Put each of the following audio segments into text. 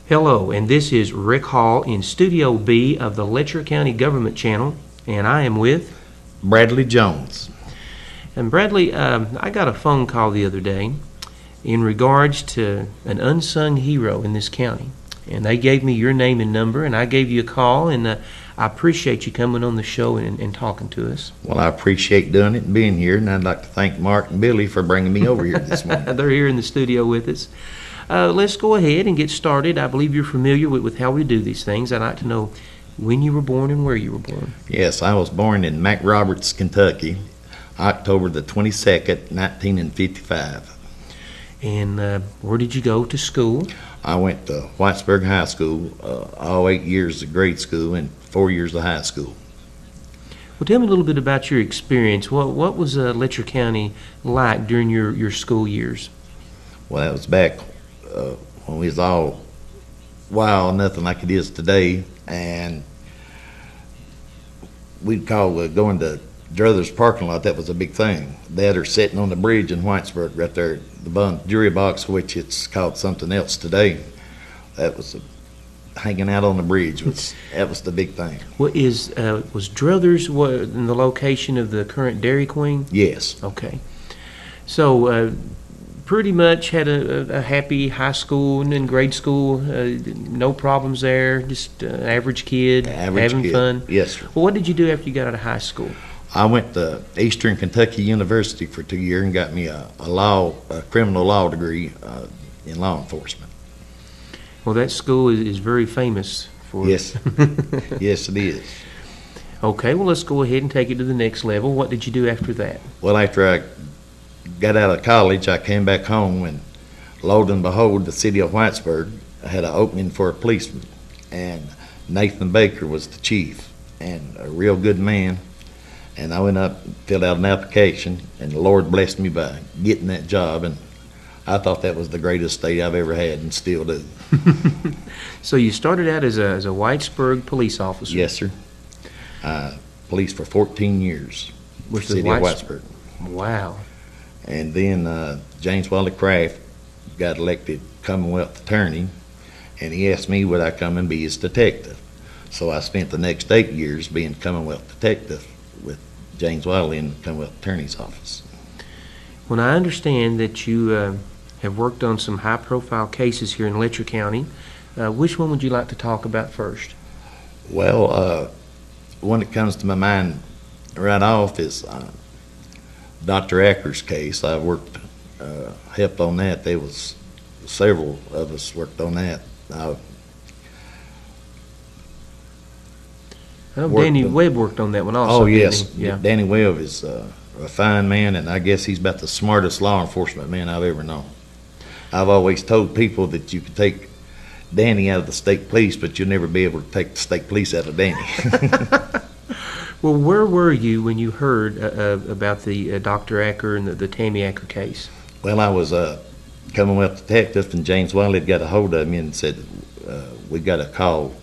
Hello, and this is Rick Hall in Studio B of the Letcher County Government Channel, and I am with Bradley Jones. And Bradley, I got a phone call the other day in regards to an unsung hero in this county, and they gave me your name and number, and I gave you a call, and I appreciate you coming on the show and talking to us. Well, I appreciate doing it and being here, and I'd like to thank Mark and Billy for bringing me over here this morning. They're here in the studio with us. Let's go ahead and get started. I believe you're familiar with how we do these things. I'd like to know when you were born and where you were born. Yes, I was born in McRoberts, Kentucky, October the 22nd, 1955. And where did you go to school? I went to Whitesburg High School, all 8 years of grade school and 4 years of high school. Well, tell me a little bit about your experience. What was Letcher County like during your school years? Well, that was back when we was all wild, nothing like it is today, and we'd call going to Druthers parking lot, that was a big thing. That or sitting on the bridge in Whitesburg right there, the jury box, which it's called something else today. That was hanging out on the bridge. That was the big thing. What was Druthers in the location of the current Dairy Queen? Yes. Okay. So pretty much had a happy high school and grade school, no problems there, just average kid, having fun. Yes, sir. Well, what did you do after you got out of high school? I went to Eastern Kentucky University for 2 years and got me a criminal law degree in law enforcement. Well, that school is very famous for Yes. Yes, it is. Okay, well, let's go ahead and take it to the next level. What did you do after that? Well, after I got out of college, I came back home, and lo and behold, the city of Whitesburg had an opening for a policeman, and Nathan Baker was the chief, and a real good man. And I went up and filled out an application, and the Lord blessed me by getting that job, and I thought that was the greatest day I've ever had, and still do. So you started out as a Whitesburg police officer? Yes, sir. Police for 14 years, With the city of Whitesburg. Wow. And then James Wally Craft got elected Commonwealth Attorney, and he asked me would I come and be his detective. So I spent the next 8 years being Commonwealth Detective with James Wiley in the Commonwealth Attorney's office. Well, I understand that you have worked on some high-profile cases here in Letcher County. Which one would you like to talk about first? Well, one that comes to my mind right off is Dr. Acker's case. I helped on that. There was several of us worked on that. Danny Webb worked on that one also. Oh, yes. Yeah. Danny Webb is a fine man, and I guess he's about the smartest law enforcement man I've ever known. I've always told people that you could take Danny out of the state police, but you'll never be able to take the state police out of Danny. Well, where were you when you heard about the Dr. Acker and the Tammy Acker case? Well, I was a Commonwealth detective, and James Wiley had got a hold of me and said, we got a call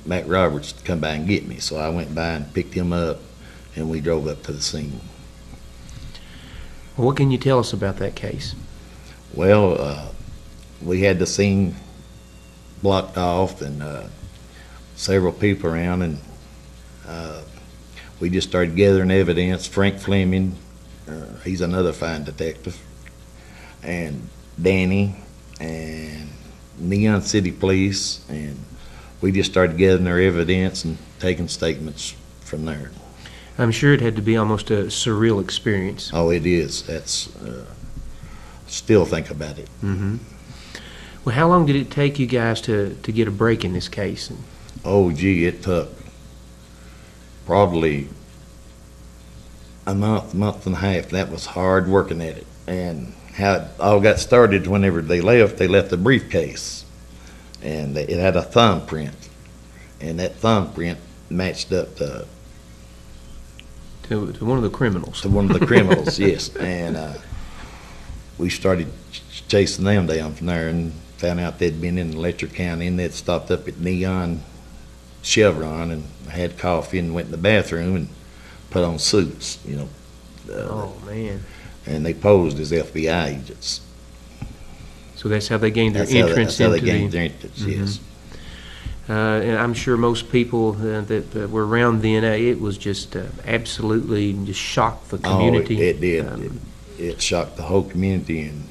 Mac Roberts to come by and get me. So I went by and picked him up, and we drove up to the scene. What can you tell us about that case? Well, we had the scene blocked off and several people around, and we just started gathering evidence. Frank Fleming, he's another fine detective, and Danny, and Neon City Police, and we just started gathering our evidence and taking statements from there. I'm sure it had to be almost a surreal experience. Oh, it is. That's still think about it. Mm-hmm. Well, how long did it take you guys to get a break in this case? Oh, gee, it took probably a month and a half. That was hard working at it. And how it all got started, whenever they left a briefcase, and it had a thumbprint, and that thumbprint matched up to one of the criminals. To one of the criminals, yes. And we started chasing them down from there, and found out they'd been in Letcher County, and they'd stopped up at Neon Chevron and had coffee and went in the bathroom and put on suits, Oh, man. And they posed as FBI agents. So that's how they gained their That's how entrance they into gained the. their entrance, yes. And I'm sure most people that were around then, it was just absolutely just shocked the community. Oh, it did. It shocked the whole community, and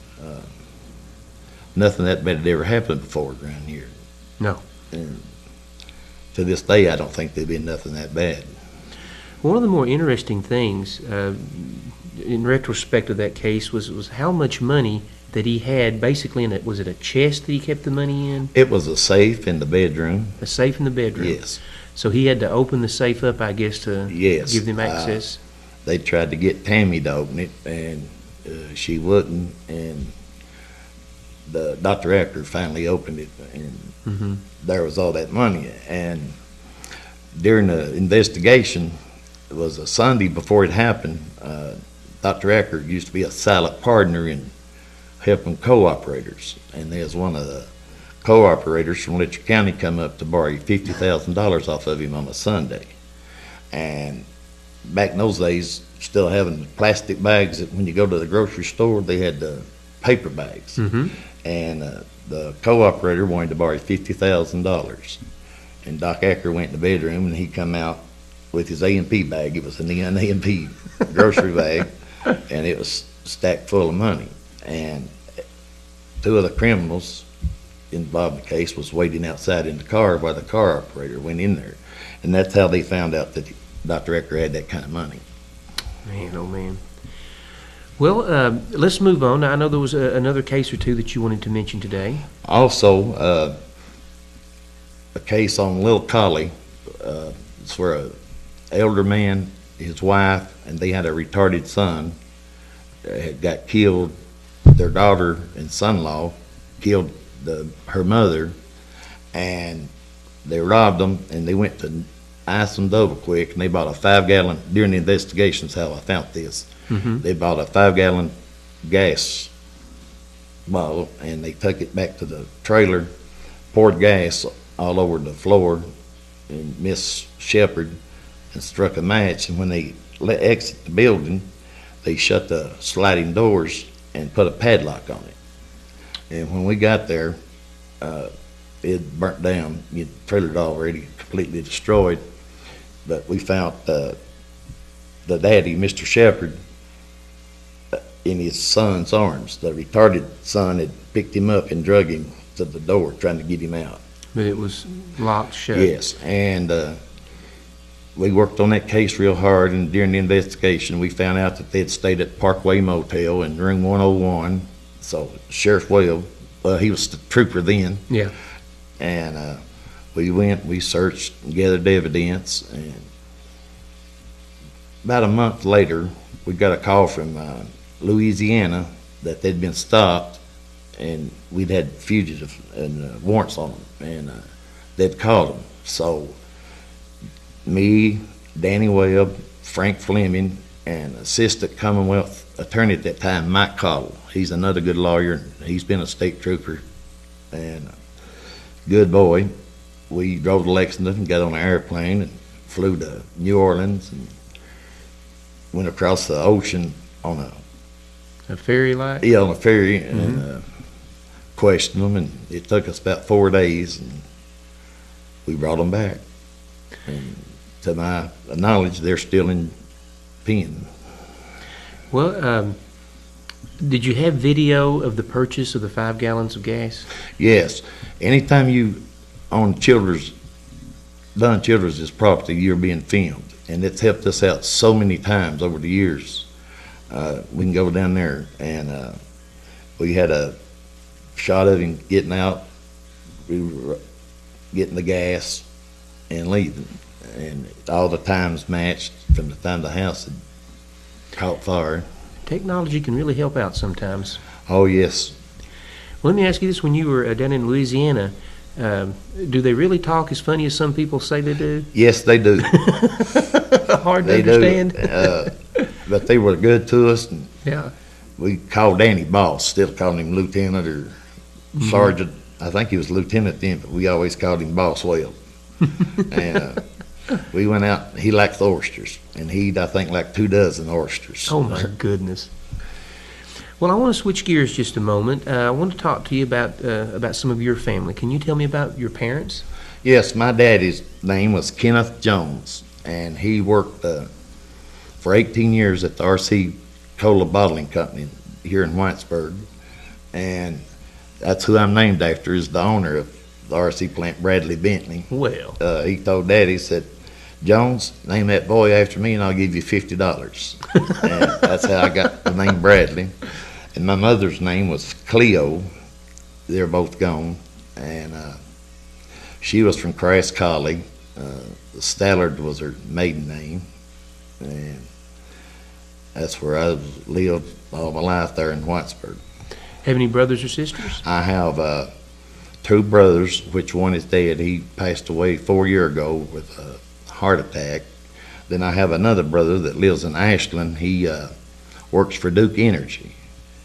nothing that bad had ever happened before around here. No. And to this day, I don't think there'd been nothing that bad. One of the more interesting things, in retrospect of that case, was how much money that he had basically in it. Was it a chest that he kept the money in? It was a safe in the bedroom. A safe in the bedroom? Yes. So he had to open the safe up, I guess, to give them access? They tried to get Tammy to open it, and she wouldn't, and the Dr. Acker finally opened it, and there was all that money. And during the investigation, it was a Sunday before it happened, Dr. Acker used to be a silent partner in helping co-operators, and there's one of the co-operators from Letcher County come up to borrow $50,000 off of him on a Sunday. And back in those days, still having plastic bags, that when you go to the grocery store, they had the paper bags. And the co-operator wanted to borrow $50,000. And Doc Acker went in the bedroom, and he come out with his A&P bag. It was an A&P grocery bag, and it was stacked full of money. And two of the criminals involved in the case was waiting outside in the car while the car operator went in there. And that's how they found out that Dr. Acker had that kind of money. Man, oh man. Well, let's move on. I know there was another case or two that you wanted to mention today. Also, a case on Little Collie. It's where an elder man, his wife, and they had a retarded son had got killed. Their daughter and son-in-law killed her mother, and they robbed them, and they went to ice them double quick, and they bought a 5-gallon, during the investigations how I found this, they bought a 5-gallon gas bottle, and they took it back to the trailer, poured gas all over the floor, and Miss Shepherd, and struck a match, and when they exit the building, they shut the sliding doors and put a padlock on it. And when we got there, it burnt down. The trailer'd already completely destroyed. But we found the daddy, Mr. Shepherd, in his son's arms. The retarded son had picked him up and drug him to the door, trying to get him out. But it was locked shut. Yes, and we worked on that case real hard, and during the investigation, we found out that they had stayed at Parkway Motel in room 101. So Sheriff Webb, he was the trooper then. Yeah. And we searched and gathered evidence, and about a month later, we got a call from Louisiana that they'd been stopped, and we'd had fugitive and warrants on them, and they'd called them. So me, Danny Webb, Frank Fleming, and Assistant Commonwealth Attorney at that time, Mike Cottle. He's another good lawyer. He's been a state trooper and good boy. We drove to Lexington and got on an airplane and flew to New Orleans and went across the ocean on a ferry like? Yeah, on a ferry, and questioned them, and it took us about 4 days, and we brought them back. And to my knowledge, they're still in pen. Well, did you have video of the purchase of the 5 gallons of gas? Yes. Anytime you own Childress property, you're being filmed. And it's helped us out so many times over the years. We can go down there, and we had a shot of him getting out, we were getting the gas, and leaving. And all the times matched from the time the house had caught fire. Technology can really help out sometimes. Oh, yes. Well, let me ask you this. When you were down in Louisiana, do they really talk as funny as some people say they do? Yes, they do. Hard to understand. But they were good to us. And yeah. we called Danny boss, still calling him lieutenant or sergeant. I think he was lieutenant then, but we always called him Boss Webb. And we went out. He liked oysters, and he'd, I think, like 2 dozen oysters. Oh, my goodness. Well, I want to switch gears just a moment. I want to talk to you about some of your family. Can you tell me about your parents? Yes, my daddy's name was Kenneth Jones, and he worked for 18 years at the RC Cola Bottling Company here in Whitesburg, and that's who I'm named after, is the owner of the RC plant, Bradley Bentley. Well, He told Daddy, said, Jones, name that boy after me and I'll give you $50. And that's how I got the name Bradley. And my mother's name was Cleo. They're both gone. And she was from Crass Collie. Stallard was her maiden name. And that's where I lived all my life there in Whitesburg. have any brothers or sisters? I have 2 brothers, which one is dead. He passed away 4 years ago with a heart attack. Then I have another brother that lives in Ashland. He works for Duke Energy.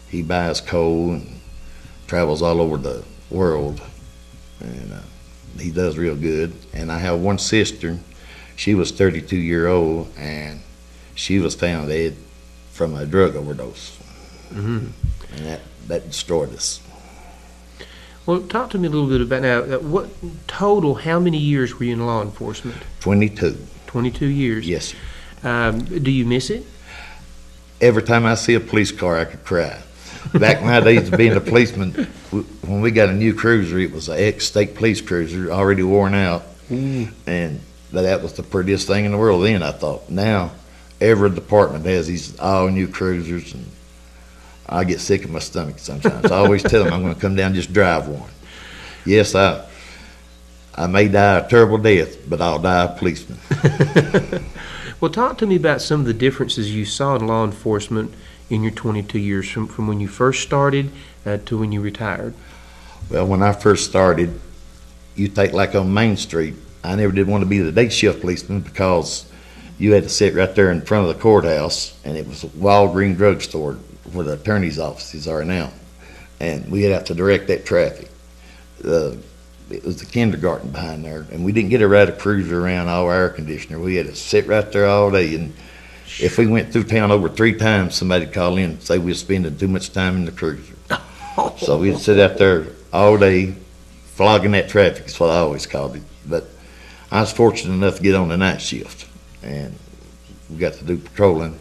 He buys coal and travels all over the world, and he does real good. And I have one sister. She was 32-year-old, and she was found dead from a drug overdose. Mm-hmm. And that destroyed us. Well, talk to me a little bit about now. What total? How many years were you in law enforcement? 22. 22 years. Yes, sir. Do you miss it? Every time I see a police car, I could cry. Back in my days of being a policeman, when we got a new cruiser, it was an ex-state police cruiser, already worn out, and that was the prettiest thing in the world then, I thought. Now, every department has these all-new cruisers, and I get sick of my stomach sometimes. I always tell them I'm going to come down and just drive one. Yes, I may die a terrible death, but I'll die a policeman. Well, talk to me about some of the differences you saw in law enforcement in your 22 years from when you first started to when you retired. Well, when I first started, you take like on Main Street, I never did want to be the day shift policeman because you had to sit right there in front of the courthouse, and it was a Walgreens drugstore where the attorney's offices are now, and we'd have to direct that traffic. It was the kindergarten behind there, and we didn't get to ride a cruiser around all air conditioner. We had to sit right there all day, and if we went through town over 3 times, somebody'd call in and say we were spending too much time in the cruiser. So we'd sit out there all day flogging that traffic is what I always called it. But I was fortunate enough to get on the night shift, and we got to do patrolling.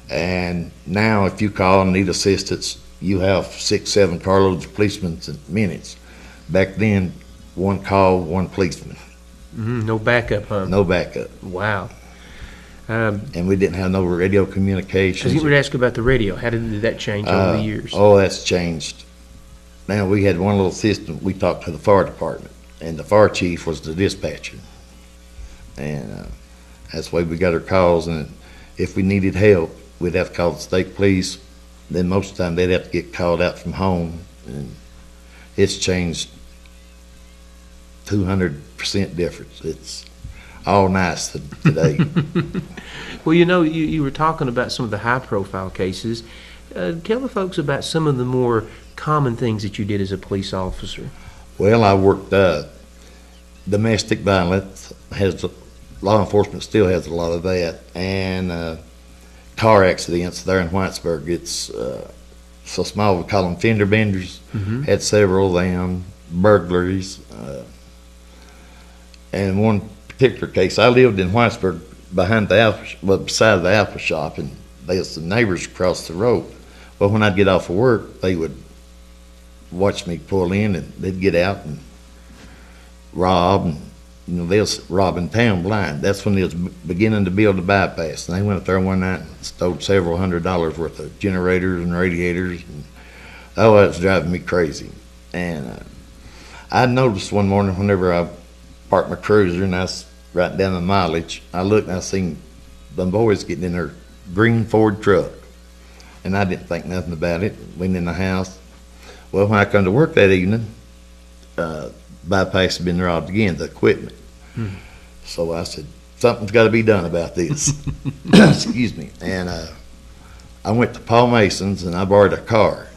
And now if you call and need assistance, you have 6, 7 carloads of policemen in minutes. Back then, 1 call, 1 policeman. No backup, huh? No backup. Wow. And we didn't have no radio I was communications. going to ask about the radio. How did that change over the years? Oh, that's changed. Now we had one little system. We talked to the fire department, and the fire chief was the dispatcher. And that's the way we got our calls. And if we needed help, we'd have to call the state police. Then most of the time they'd have to get called out from home. And it's changed 200% difference. It's all nice today. Well, you were talking about some of the high-profile cases. Tell the folks about some of the more common things that you did as a police officer. Well, I worked domestic violence. Law enforcement still has a lot of that, and car accidents there in Whitesburg. It's so small we call them fender benders. Mm-hmm. Had several of them, burglaries, and one particular case. I lived in Whitesburg beside the apple shop, and there's some neighbors across the road. Well, when I'd get off of work, they would watch me pull in, and they'd get out and rob, and they was robbing town blind. That's when they was beginning to build the bypass, and they went up there one night and stole several $100s worth of generators and radiators, and that was driving me crazy. And I noticed one morning whenever I parked my cruiser and I was writing down the mileage, I looked and I seen them boys getting in their green Ford truck, and I didn't think nothing about it. Went in the house. Well, when I come to work that evening, bypass had been robbed again, the equipment. So I said, something's got to be done about this. Excuse me. And I went to Paul Mason's and I borrowed a car.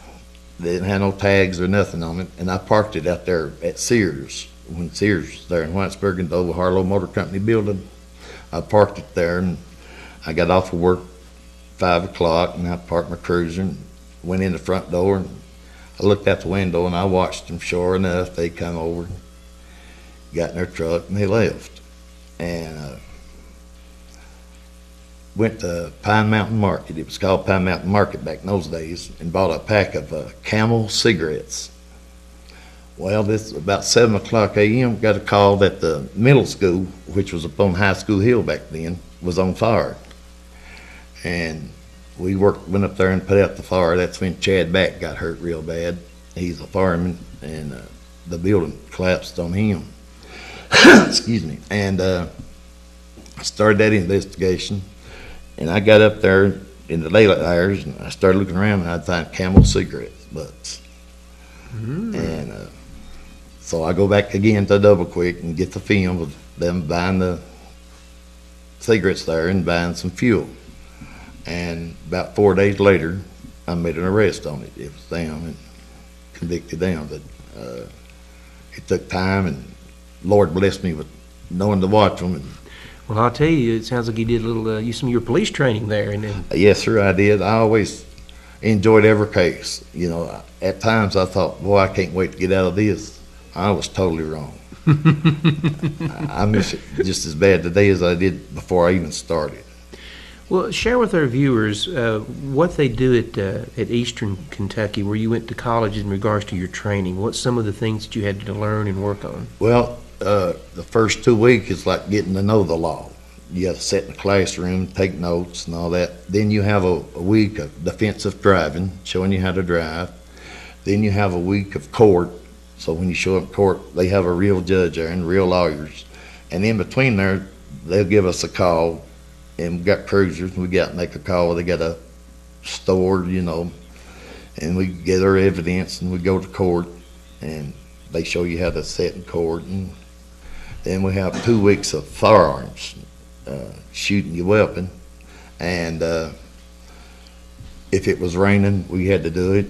They didn't have no tags or nothing on it, and I parked it out there at Sears. When Sears was there in Whitesburg in the old Harlow Motor Company building, I parked it there, and I got off of work 5 o'clock, and I parked my cruiser and went in the front door, and I looked out the window, and I watched them. Sure enough, they come over, got in their truck, and they left. And went to Pine Mountain Market. It was called Pine Mountain Market back in those days, and bought a pack of Camel cigarettes. Well, this about 7 o'clock a.m. got a call that the middle school, which was up on High School Hill back then, was on fire. And we went up there and put out the fire. That's when Chad Back got hurt real bad. He's a fireman, and the building collapsed on him. Excuse me. And started that investigation. And I got up there in the daylight hours, and I started looking around, and I'd find Camel cigarettes butts. And so I go back again to Double Quick and get the film of them buying the cigarettes there and buying some fuel. And about 4 days later, I made an arrest on it. It was them, and convicted them. But it took time, and Lord blessed me with knowing to watch them. And Well, I'll tell you, it sounds like you did a little, some of your police training there. And then, yes, sir, I did. I always enjoyed every case. You know, at times I thought, boy, I can't wait to get out of this. I was totally wrong. I miss it just as bad today as I did before I even started. well, share with our viewers what they do at Eastern Kentucky, where you went to college, in regards to your training. What's some of the things that you had to learn and work on? Well, the first 2 weeks is like getting to know the law. You have to sit in the classroom, take notes and all that. Then you have a week of defensive driving, showing you how to drive. Then you have a week of court. So when you show up in court, they have a real judge there and real lawyers. And in between there, they'll give us a call. And we got cruisers, and we got to make a call. They got a store, you know, and we get our evidence, and we go to court, and they show you how to sit in court. And then we have 2 weeks of firearms, shooting your weapon. And if it was raining, we had to do it.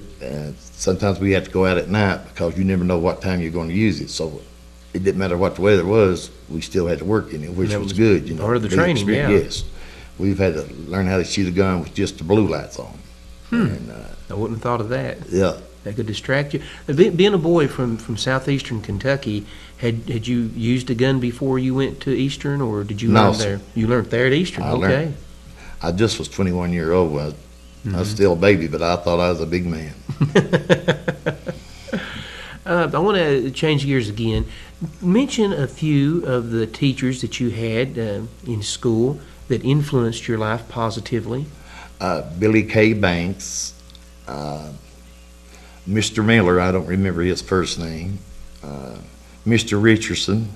Sometimes we had to go out at night because you never know what time you're going to use it. So it didn't matter what the weather was, we still had to work in it, which was good. You know, part of the training, yeah. Yes. We've had to learn how to shoot a gun with just the blue lights on. And, I wouldn't have thought of that. yeah. That could distract you. Being a boy from southeastern Kentucky, had you used a gun before you went to Eastern, or did you No, learn there? You learned there at Eastern. I Okay. learned. I just was 21 years old. I was still a baby, but I thought I was a big man. I want to change gears again. Mention a few of the teachers that you had in school that influenced your life positively. Billy K. Banks, Mr. Miller, I don't remember his first name, Mr. Richardson,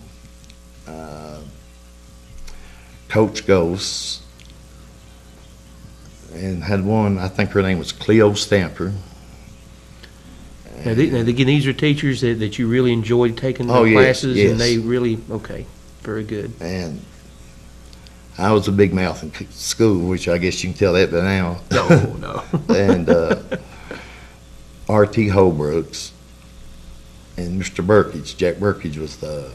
Coach Ghost, and had one, I think her name was Cleo Stamper. Now, again, these are teachers that you really enjoyed taking their Oh, yes, classes, yes. and they really, okay, very good. And I was a big mouth in school, which I guess you can tell that by now. No. And R.T. Holbrooks and Mr. Burkage. Jack Burkage was the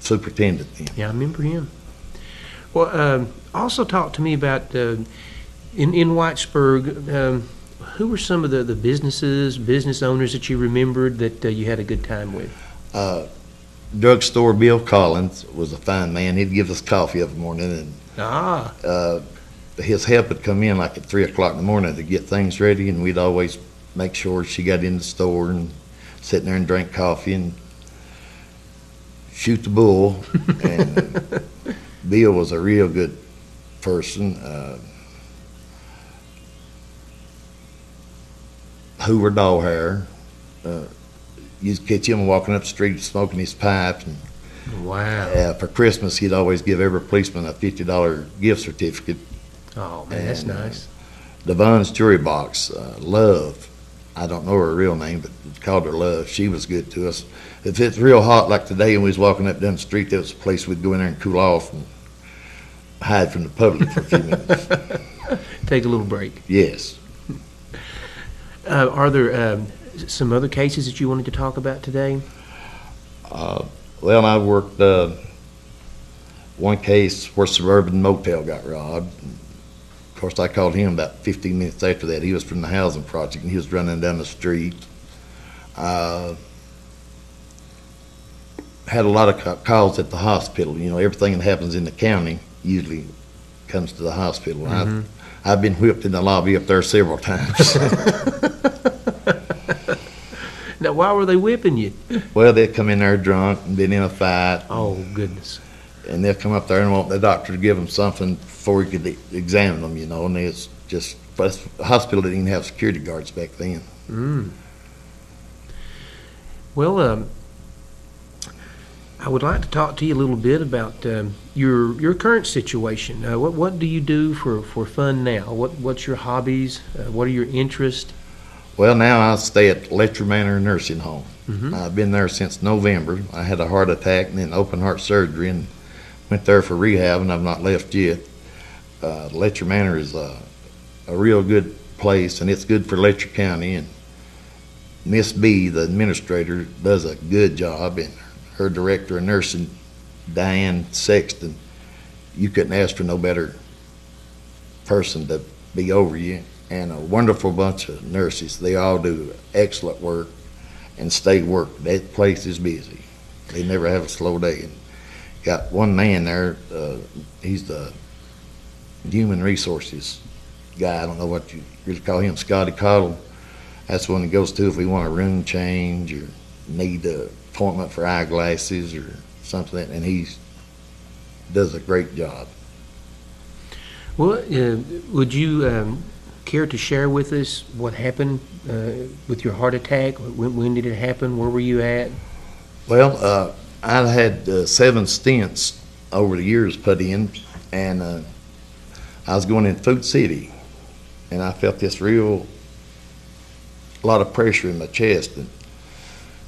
superintendent then. Yeah, I remember him. Well, also talk to me about, in Whitesburg, who were some of the business owners that you remembered that you had a good time with? Drugstore Bill Collins was a fine man. He'd give us coffee every morning, and his help would come in like at 3 o'clock in the morning to get things ready, and we'd always make sure she got in the store and sit there and drink coffee and shoot the bull. And Bill was a real good person. Hoover Dawhair. You'd catch him walking up the street smoking his pipe. And, wow. for Christmas, he'd always give every policeman a $50 gift certificate. Oh, man, that's nice. Devon's Jury Box, Love. I don't know her real name, but we called her Love. She was good to us. If it's real hot like today and we was walking up down the street, there was a place we'd go in there and cool off and hide from the public for a few minutes. Take a little break. Yes. Are there some other cases that you wanted to talk about today? Well, I worked one case where Suburban Motel got robbed. Of course, I called him about 15 minutes after that. He was from the housing project, and he was running down the street. Had a lot of calls at the hospital. You know, everything that happens in the county usually comes to the hospital. Mm-hmm. I've been whipped in the lobby up there several times. Now, why were they whipping you? Well, they'd come in there drunk and been in a fight. Oh, goodness. And they'll come up there and want the doctor to give them something before he could examine them, you know. And it's just, but the hospital didn't even have security guards back then. Mm. Well, I would like to talk to you a little bit about your current situation. What do you do for fun now? What's your hobbies? What are your interests? Well, now I stay at Letcher Manor Nursing Home. Mm-hmm. I've been there since November. I had a heart attack and then open heart surgery and went there for rehab, and I've not left yet. Letcher Manor is a real good place, and it's good for Letcher County. And Miss B, the administrator, does a good job, and her director of nursing, Diane Sexton, you couldn't ask for no better person to be over you, and a wonderful bunch of nurses. They all do excellent work and stay work. That place is busy. They never have a slow day. And got one man there, he's the human resources guy. I don't know what you really call him, Scotty Cottle. That's the one he goes to if we want a room change or need an appointment for eyeglasses or something, and he does a great job. Well, would you care to share with us what happened with your heart attack? When did it happen? Where were you at? Well, I had 7 stents over the years put in, and I was going in Food City, and I felt this real lot of pressure in my chest, and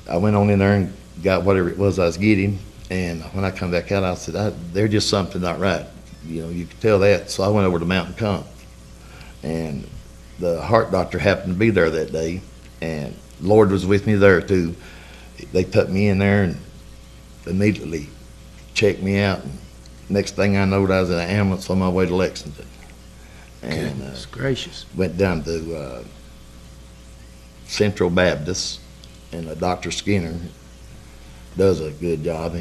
I went on in there and got whatever it was I was getting, and when I come back out, I said, there's just something not right. You know, you could tell that. So I went over to Mountain Comp, and the heart doctor happened to be there that day, and Lord was with me there too. They took me in there and immediately checked me out, and next thing I know, I was in an ambulance on my way to Lexington. And Goodness gracious. went down to Central Baptist, and Dr. Skinner does a good job.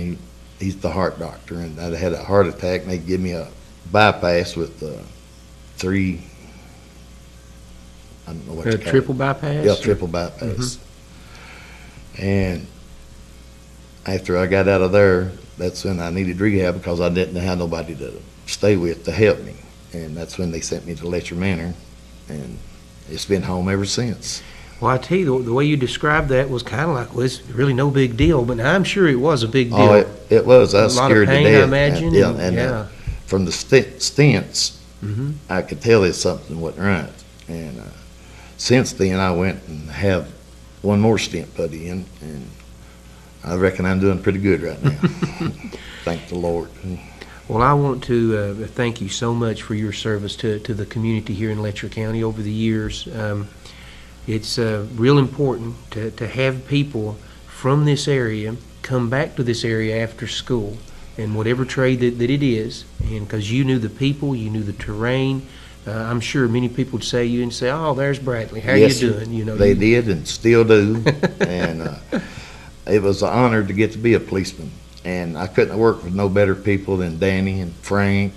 He's the heart doctor, and I had a heart attack, and they give me a bypass with 3, I don't know what you call Triple it. bypass? Yeah, triple bypass. And after I got out of there, that's when I needed rehab because I didn't have nobody to stay with to help me. And that's when they sent me to Letcher Manor, and it's been home ever since. Well, I tell you, the way you described that was kind of like, well, it's really no big deal, but I'm sure it was a big deal. Oh, it was. I was a lot scared of pain, to death. I imagine. And from the stents, I could tell there's something wasn't right. And since then, I went and have one more stent put in, and I reckon I'm doing pretty good right now. Thank the Lord. Well, I want to thank you so much for your service to the community here in Letcher County over the years. It's real important to have people from this area come back to this area after school, and whatever trade that it is, and because you knew the people, you knew the terrain. I'm sure many people would say you and say, "Oh, there's Bradley. How Yes, you doing?" You know, they did and still do. And it was an honor to get to be a policeman. And I couldn't have worked with no better people than Danny and Frank.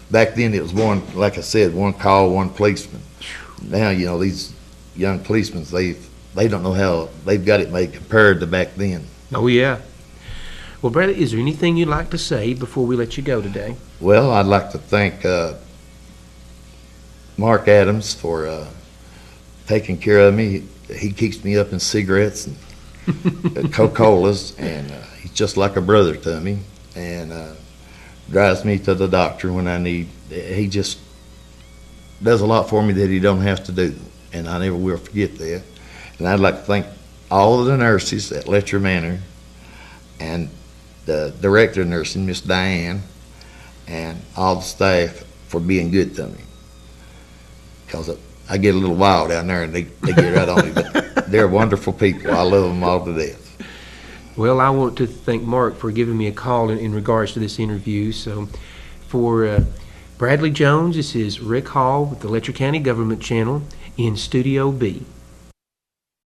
Back then it was one, like I said, one call, one policeman. Now, you know, these young policemen, they don't know how they've got it made compared to back then. Oh, yeah. Well, Bradley, is there anything you'd like to say before we let you go today? Well, I'd like to thank Mark Adams for taking care of me. He keeps me up in cigarettes and Coca-Colas, and he's just like a brother to me, and drives me to the doctor when I need. He just does a lot for me that he don't have to do, and I never will forget that. And I'd like to thank all of the nurses at Letcher Manor, and the director of nursing, Miss Diane, and all the staff for being good to me. Because I get a little wild down there, and they get right on me, but they're wonderful people. I love them all to death. Well, I want to thank Mark for giving me a call in regards to this interview. So for Bradley Jones, this is Rick Hall with the Letcher County Government Channel in Studio B.